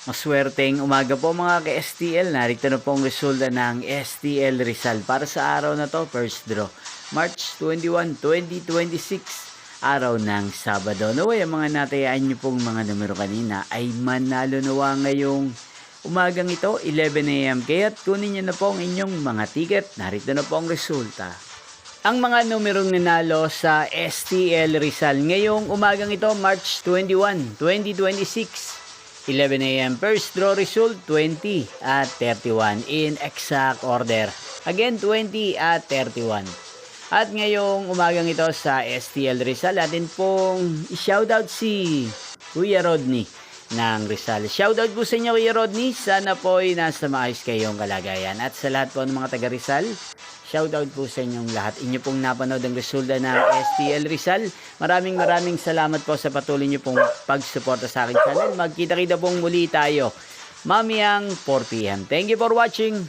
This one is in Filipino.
Maswerteng umaga po mga ka-STL. Narito na po ang resulta ng STL Rizal para sa araw na to. First draw, March 21, 2026. Araw ng Sabado. Naway ang mga natayaan nyo pong mga numero kanina ay manalo nawa ngayong umagang ito, 11 AM. Kaya't kunin nyo na po ang inyong mga ticket. Narito na po ang resulta. Ang mga numerong nanalo sa STL Rizal ngayong umagang ito, March 21, 2026. 11 AM first draw result 20 at 31 in exact order. Again 20 at 31. At ngayong umagang ito sa STL Rizal, atin pong i-shoutout si Kuya Rodney ng Rizal. Shoutout po sa inyo Kuya Rodney. Sana po ay nasa maayos kayong kalagayan. At sa lahat po ng mga taga Rizal, shoutout po sa inyong lahat. Inyo pong napanood ang resulta ng STL Rizal. Maraming salamat po sa patuloy nyo pong pagsuporta sa aking channel. Magkita-kita pong muli tayo mamayang 4 PM. Thank you for watching.